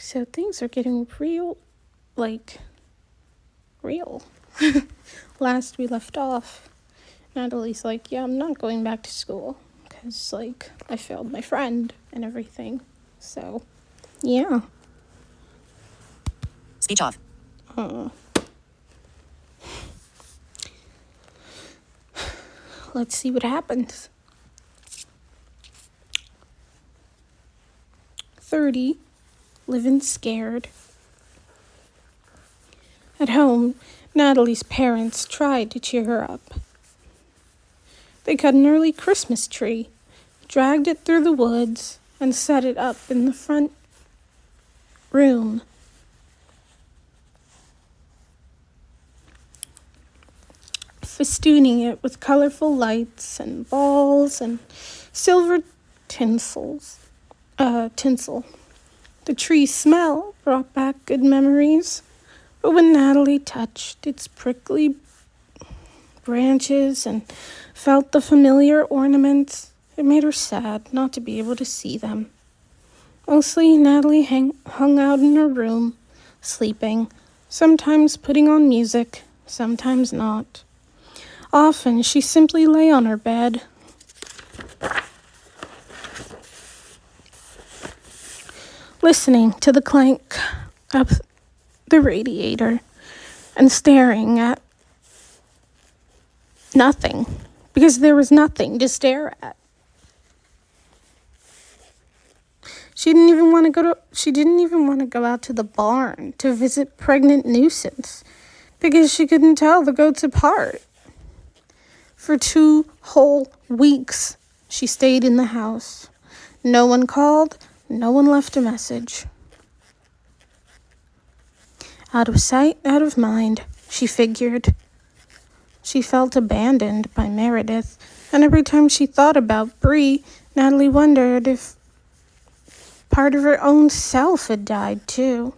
So things are getting real, real. Last we left off, Natalie's like, yeah, I'm not going back to school because, I failed my friend and everything. So, yeah. Speech off. Let's see what happens. 30, living scared. At home, Natalie's parents tried to cheer her up. They cut an early Christmas tree, dragged it through the woods, and set it up in the front room. Festooning it with colorful lights and balls and silver tinsel. The tree's smell brought back good memories, but when Natalie touched its prickly branches and felt the familiar ornaments, it made her sad not to be able to see them. Mostly, Natalie hung out in her room, sleeping, sometimes putting on music, sometimes not. Often, she simply lay on her bed, listening to the clank of the radiator and staring at nothing, because there was nothing to stare at. She didn't even want to go out to the barn to visit pregnant Nuisance, because she couldn't tell the goats apart. For 2 whole weeks, she stayed in the house. No one called, no one left a message. Out of sight, out of mind, she figured. She felt abandoned by Meredith, and every time she thought about Bree, Natalie wondered if part of her own self had died too.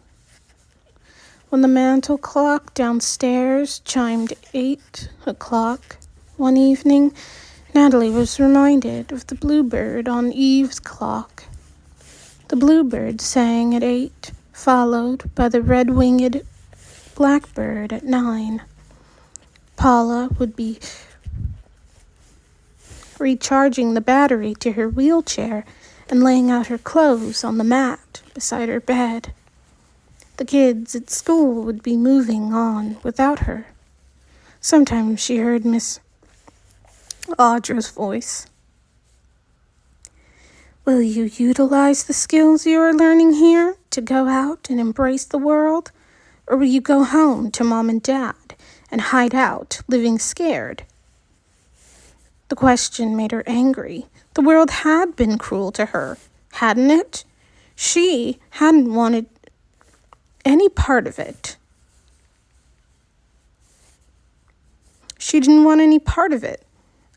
When the mantel clock downstairs chimed 8 o'clock one evening, Natalie was reminded of the bluebird on Eve's clock. The bluebird sang at 8, followed by the red-winged blackbird at 9. Paula would be recharging the battery to her wheelchair and laying out her clothes on the mat beside her bed. The kids at school would be moving on without her. Sometimes she heard Miss Audra's voice. Will you utilize the skills you are learning here to go out and embrace the world? Or will you go home to Mom and Dad and hide out, living scared? The question made her angry. The world had been cruel to her, hadn't it? She hadn't wanted any part of it. She didn't want any part of it.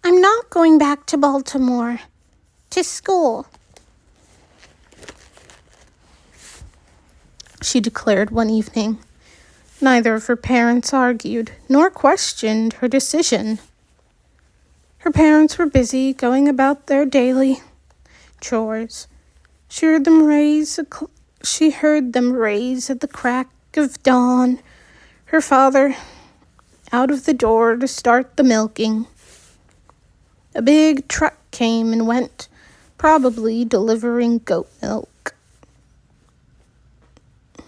I'm not going back to Baltimore. To school, she declared one evening. Neither of her parents argued, nor questioned her decision. Her parents were busy going about their daily chores. She heard them raise at the crack of dawn. Her father out of the door to start the milking. A big truck came and went, probably delivering goat milk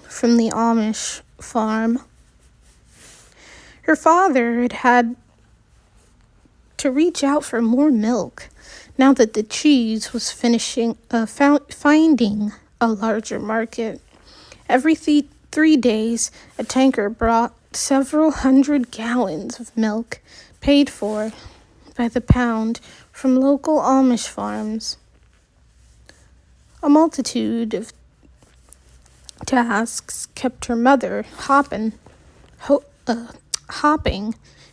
from the Amish farm. Her father had to reach out for more milk now that the cheese was finding a larger market. Every 3 days, a tanker brought several hundred gallons of milk, paid for by the pound from local Amish farms. A multitude of tasks kept her mother hopping,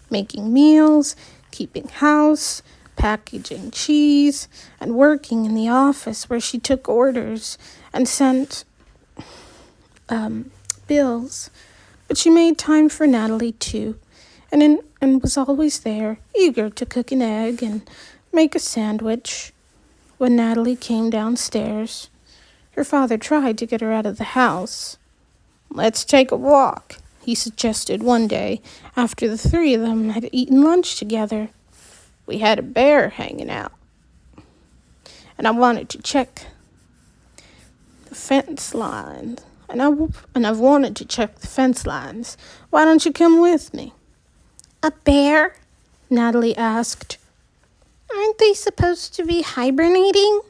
making meals, keeping house, packaging cheese, and working in the office where she took orders and sent bills. But she made time for Natalie too, and was always there, eager to cook an egg and make a sandwich. When Natalie came downstairs, Her father tried to get her out of the house. "Let's take a walk," he suggested one day after the three of them had eaten lunch together. "We had a bear hanging out, and I wanted to check the fence lines. I've wanted to check the fence lines. Why don't you come with me?" "A bear?" Natalie asked. "Aren't they supposed to be hibernating?"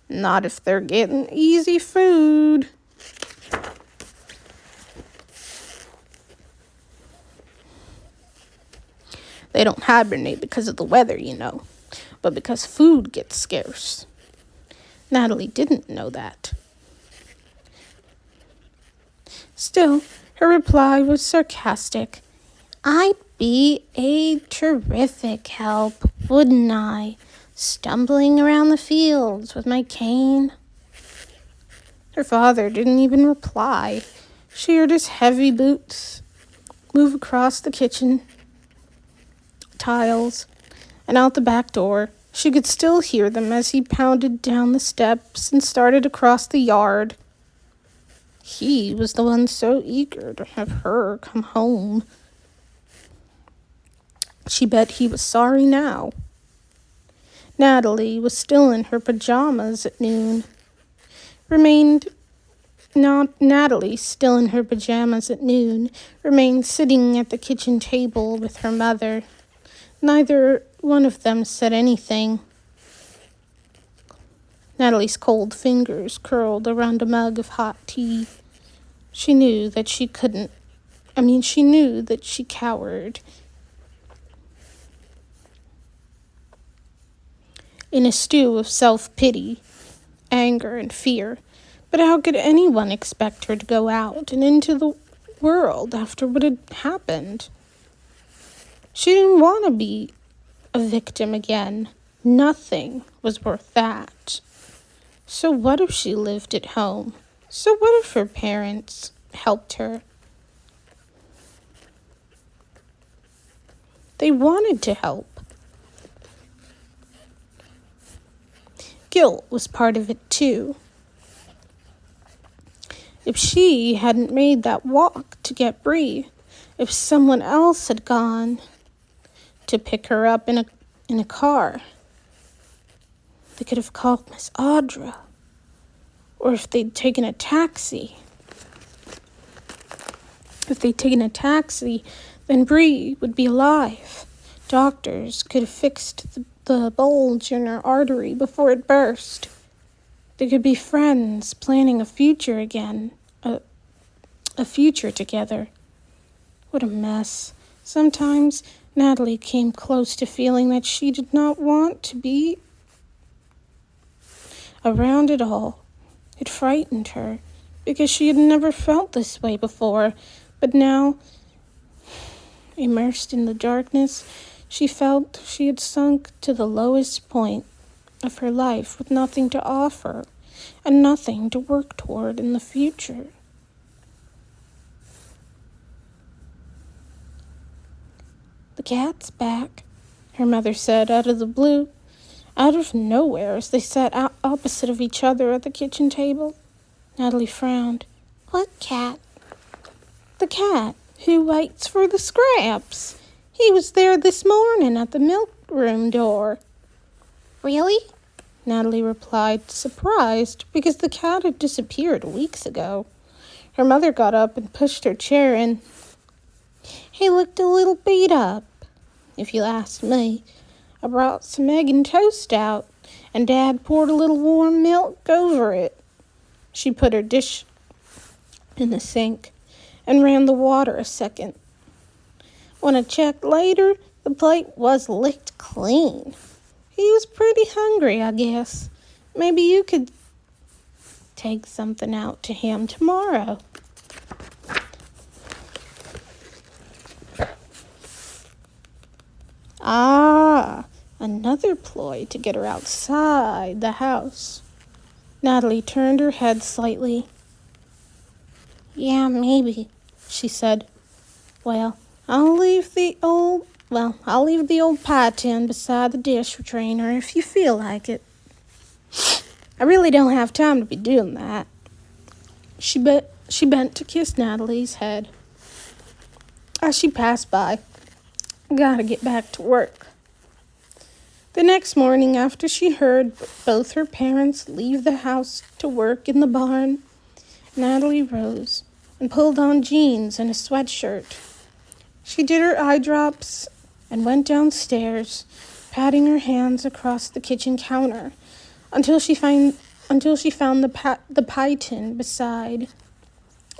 "Not if they're getting easy food." "They don't hibernate because of the weather, you know, but because food gets scarce." Natalie didn't know that. Still, her reply was sarcastic. "I'd be a terrific help, wouldn't I? Stumbling around the fields with my cane." Her father didn't even reply. She heard his heavy boots move across the kitchen tiles and out the back door. She could still hear them as he pounded down the steps and started across the yard. He was the one so eager to have her come home. She bet he was sorry now. Natalie was still in her pajamas at noon. Natalie, still in her pajamas at noon, remained sitting at the kitchen table with her mother. Neither one of them said anything. Natalie's cold fingers curled around a mug of hot tea. She knew that she cowered in a stew of self-pity, anger, and fear. But how could anyone expect her to go out and into the world after what had happened? She didn't want to be a victim again. Nothing was worth that. So what if she lived at home? So what if her parents helped her? They wanted to help. Guilt was part of it too. If she hadn't made that walk to get Bree, if someone else had gone to pick her up in a car, they could have called Miss Audra. Or if they'd taken a taxi. Then Bree would be alive. Doctors could have fixed the bulge in her artery before it burst. They could be friends, planning a future again. A future together. What a mess. Sometimes Natalie came close to feeling that she did not want to be around it all. It frightened her, because she had never felt this way before. But now, immersed in the darkness, she felt she had sunk to the lowest point of her life with nothing to offer and nothing to work toward in the future. "The cat's back," her mother said out of the blue, out of nowhere, as they sat opposite of each other at the kitchen table. Natalie frowned. "What cat?" "The cat who waits for the scraps. He was there this morning at the milk room door." "Really?" Natalie replied, surprised, because the cat had disappeared weeks ago. Her mother got up and pushed her chair in. "He looked a little beat up, if you ask me. I brought some egg and toast out, and Dad poured a little warm milk over it." She put her dish in the sink and ran the water a second. "When I checked later, the plate was licked clean. He was pretty hungry, I guess. Maybe you could take something out to him tomorrow." Ah, another ploy to get her outside the house. Natalie turned her head slightly. "Yeah, maybe," she said. I'll leave the old pie tin beside the dish drainer if you feel like it." I really don't have time to be doing that. She bent to kiss Natalie's head as she passed by. Gotta get back to work. The next morning, after she heard both her parents leave the house to work in the barn, Natalie rose and pulled on jeans and a sweatshirt. She did her eye drops and went downstairs, patting her hands across the kitchen counter until she found the pie tin beside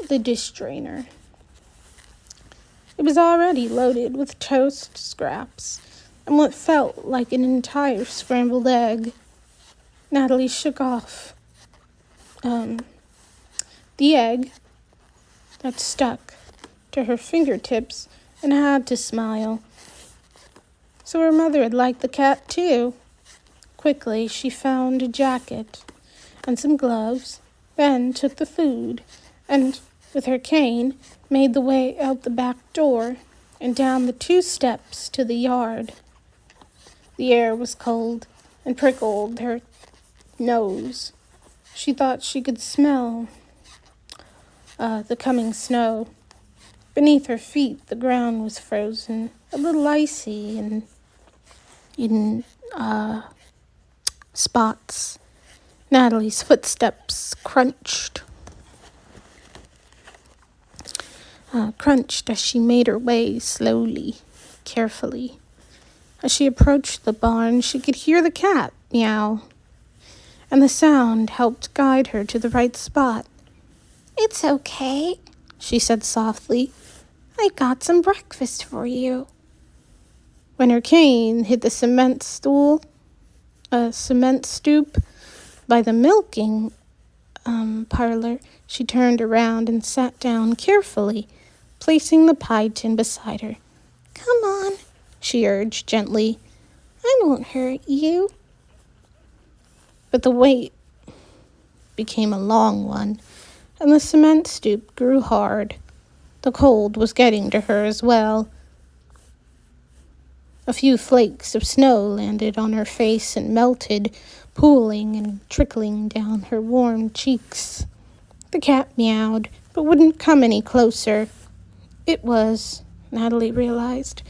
the dish drainer. It was already loaded with toast scraps and what felt like an entire scrambled egg. Natalie shook off the egg that stuck to her fingertips and had to smile. So her mother had liked the cat too. Quickly, she found a jacket and some gloves, then took the food and, with her cane, made the way out the back door and down the 2 steps to the yard. The air was cold and prickled her nose. She thought she could smell the coming snow. Beneath her feet, the ground was frozen, a little icy and in spots. Natalie's footsteps crunched as she made her way slowly, carefully. As she approached the barn, she could hear the cat meow, and the sound helped guide her to the right spot. "It's okay," she said softly. "I got some breakfast for you." When her cane hit the cement stoop by the milking parlor, she turned around and sat down carefully, placing the pie tin beside her. "Come on," she urged gently. "I won't hurt you." But the wait became a long one, and the cement stoop grew hard. The cold was getting to her as well. A few flakes of snow landed on her face and melted, pooling and trickling down her warm cheeks. The cat meowed, but wouldn't come any closer. It was, Natalie realized,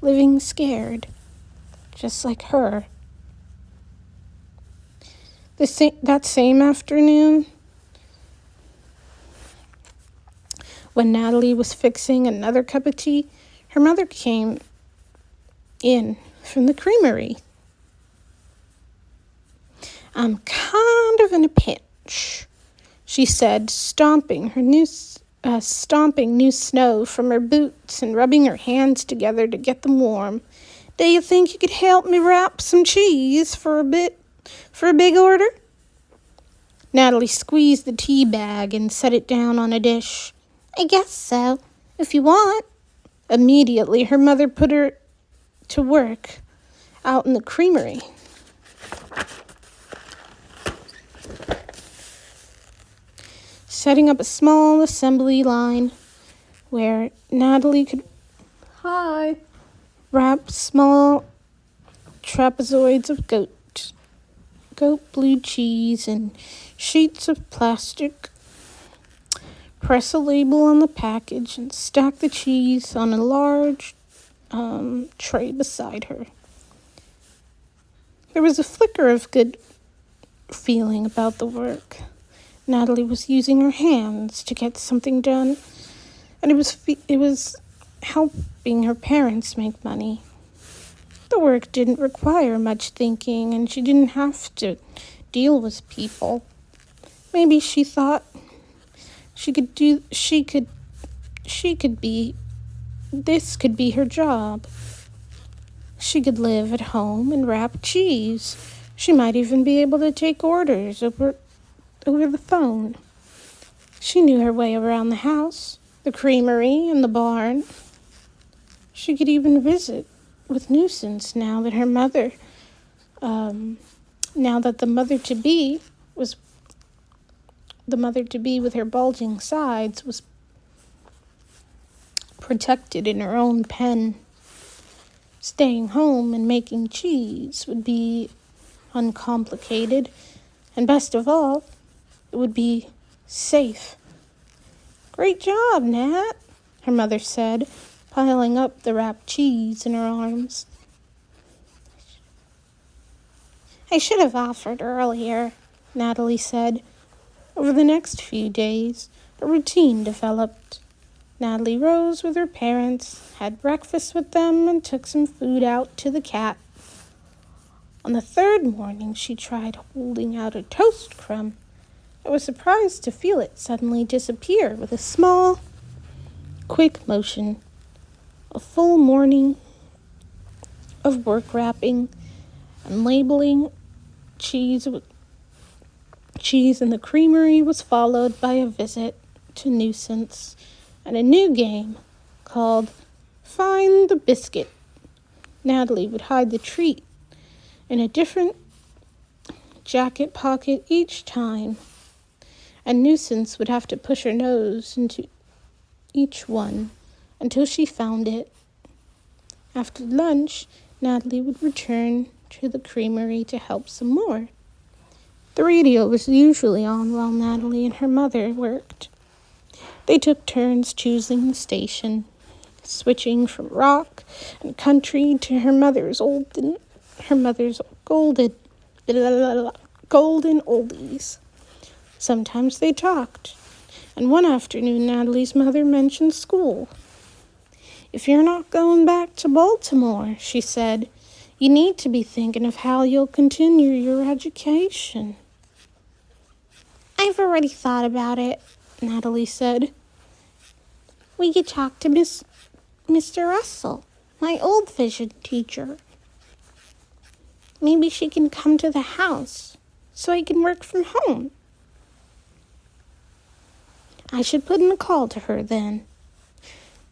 living scared, just like her. That same afternoon, when Natalie was fixing another cup of tea, her mother came in from the creamery. "I'm kind of in a pinch," she said, stomping new snow from her boots and rubbing her hands together to get them warm. "Do you think you could help me wrap some cheese for a big order?" Natalie squeezed the tea bag and set it down on a dish. "I guess so, if you want." Immediately, her mother put her to work out in the creamery. Setting up a small assembly line where Natalie could wrap small trapezoids of goat blue cheese in sheets of plastic. Press a label on the package and stack the cheese on a large tray beside her. There was a flicker of good feeling about the work. Natalie was using her hands to get something done, and it was helping her parents make money. The work didn't require much thinking, and she didn't have to deal with people. Maybe she thought this could be her job. She could live at home and wrap cheese. She might even be able to take orders over the phone. She knew her way around the house, the creamery, and the barn. She could even visit with nuisance now that the mother-to-be with her bulging sides was protected in her own pen. Staying home and making cheese would be uncomplicated, And best of all, it would be safe. Great job, Nat, her mother said, piling up the wrapped cheese in her arms. I should have offered earlier, Natalie said. Over the next few days, a routine developed. Natalie rose with her parents, had breakfast with them, and took some food out to the cat. On the third morning, she tried holding out a toast crumb. I was surprised to feel it suddenly disappear with a small, quick motion. A full morning of work wrapping and labeling cheese in the creamery was followed by a visit to Nuisance and a new game called Find the Biscuit. Natalie would hide the treat in a different jacket pocket each time, and Nuisance would have to push her nose into each one until she found it. After lunch, Natalie would return to the creamery to help some more. The radio was usually on while Natalie and her mother worked. They took turns choosing the station, switching from rock and country to her mother's golden oldies. Sometimes they talked, and one afternoon Natalie's mother mentioned school. If you're not going back to Baltimore, she said, you need to be thinking of how you'll continue your education. I've already thought about it, Natalie said. We could talk to Mr. Russell, my old vision teacher. Maybe she can come to the house so I can work from home. I should put in a call to her then,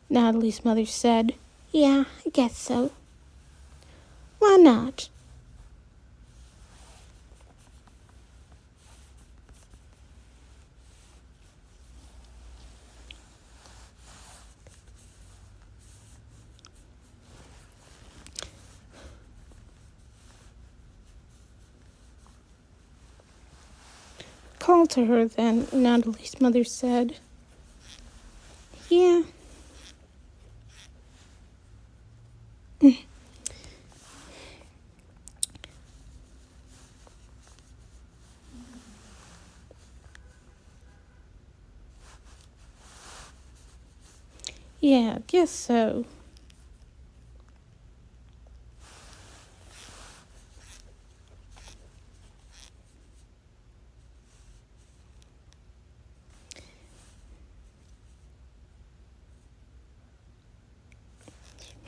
Natalie's mother said. Yeah, I guess so. Why not? Call to her then, Natalie's mother said. Yeah. Yeah, guess so.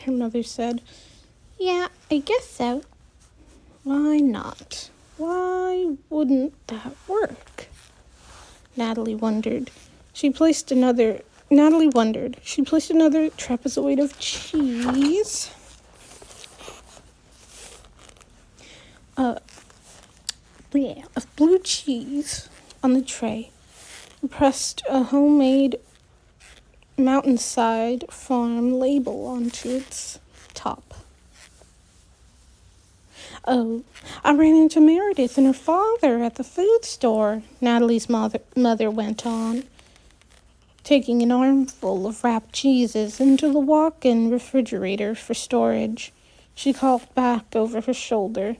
Her mother said, yeah, I guess so. Why not? Why wouldn't that work? Natalie wondered. She placed another trapezoid of cheese. Of blue cheese on the tray and pressed a homemade Mountainside Farm label onto its top. Oh, I ran into Meredith and her father at the food store, Natalie's mother went on, taking an armful of wrapped cheeses into the walk-in refrigerator for storage. She called back over her shoulder.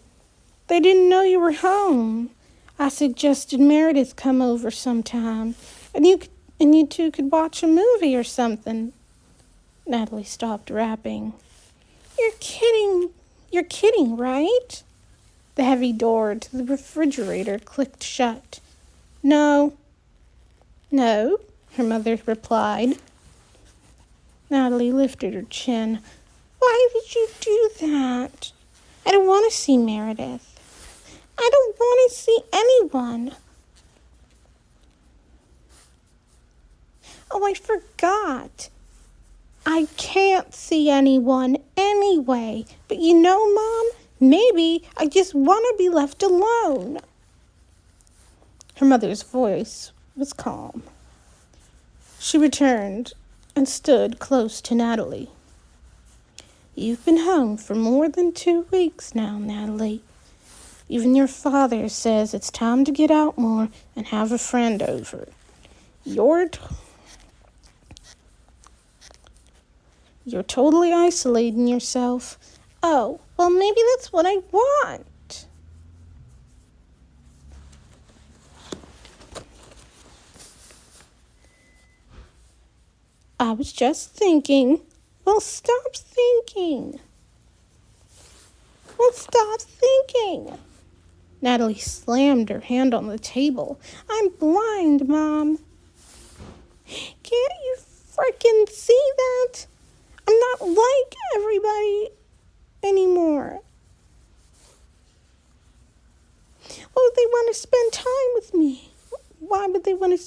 They didn't know you were home. I suggested Meredith come over sometime, and you two could watch a movie or something. Natalie stopped wrapping. You're kidding, right? The heavy door to the refrigerator clicked shut. No, her mother replied. Natalie lifted her chin. Why did you do that? I don't want to see Meredith. I don't want to see anyone. Oh, I forgot. I can't see anyone anyway. But you know, Mom, maybe I just want to be left alone. Her mother's voice was calm. She returned and stood close to Natalie. You've been home for more than 2 weeks now, Natalie. Even your father says it's time to get out more and have a friend over. You're totally isolating yourself. Oh, well, maybe that's what I want. I was just thinking. Well, stop thinking. Well, stop thinking. Natalie slammed her hand on the table. I'm blind, Mom. Can't you frickin' see that? I'm not like everybody anymore. Why would they want to spend time with me? Why would they want to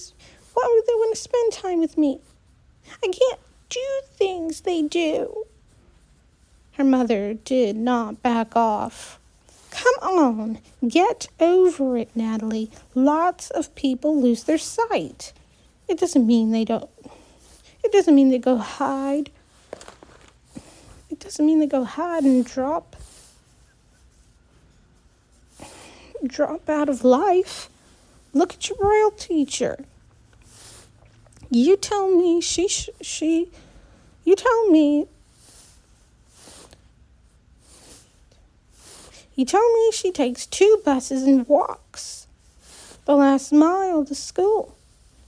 spend time with me? I can't do things they do. Her mother did not back off. Come on, get over it, Natalie. Lots of people lose their sight. It doesn't mean they go hide. It doesn't mean they go hide and drop out of life. Look at your royal teacher. You tell me she takes 2 buses and walks the last mile to school.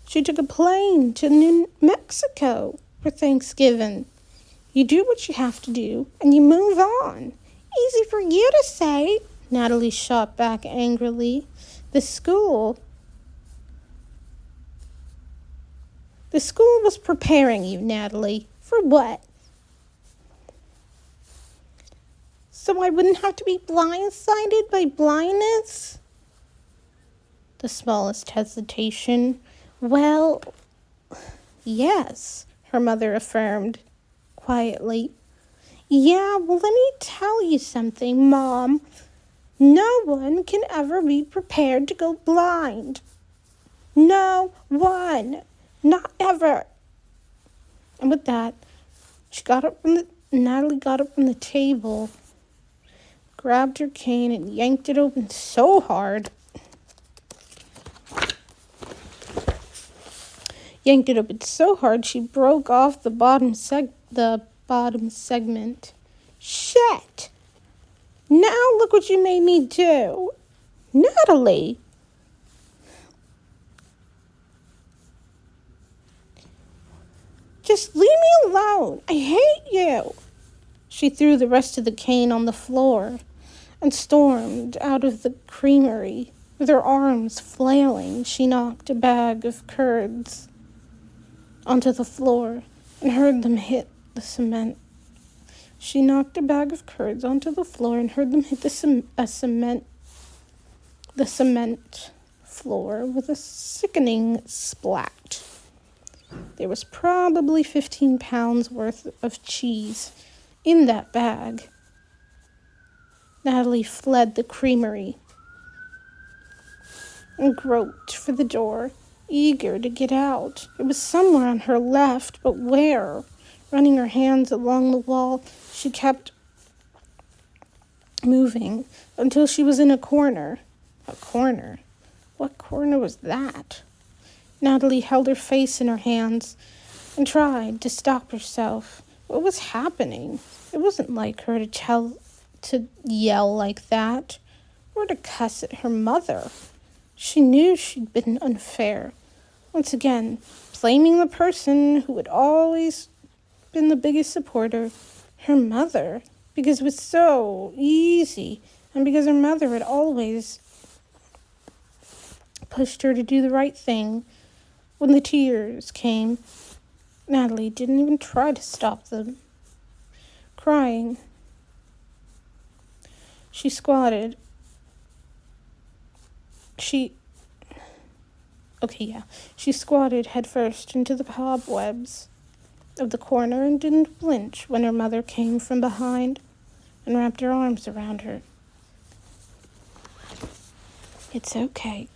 She took a plane to New Mexico for Thanksgiving. You do what you have to do, and you move on. Easy for you to say, Natalie shot back angrily. The school was preparing you, Natalie. For what? So I wouldn't have to be blindsided by blindness? The smallest hesitation. Well, yes, her mother affirmed quietly. Yeah, well, let me tell you something, Mom. No one can ever be prepared to go blind. No one. Not ever. And with that, Natalie got up from the table, grabbed her cane, and yanked it open so hard. She broke off the bottom segment. Shit! Now look what you made me do. Natalie! Just leave me alone. I hate you. She threw the rest of the cane on the floor and stormed out of the creamery. With her arms flailing, she knocked a bag of curds onto the floor and heard them hit the cement. She knocked a bag of curds onto the floor and heard them hit the cement floor with a sickening splat. There was probably 15 pounds worth of cheese in that bag. Natalie fled the creamery and groped for the door, eager to get out. It was somewhere on her left, but where? Running her hands along the wall, she kept moving until she was in a corner. A corner? What corner was that? Natalie held her face in her hands and tried to stop herself. What was happening? It wasn't like her to yell like that or to cuss at her mother. She knew she'd been unfair. Once again, blaming the person who had always been the biggest supporter, her mother, because it was so easy and because her mother had always pushed her to do the right thing. When the tears came, Natalie didn't even try to stop them. Crying, she squatted. She squatted headfirst into the cobwebs of the corner and didn't flinch when her mother came from behind and wrapped her arms around her. It's okay.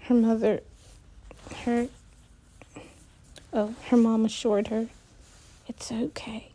Her mom assured her. It's okay.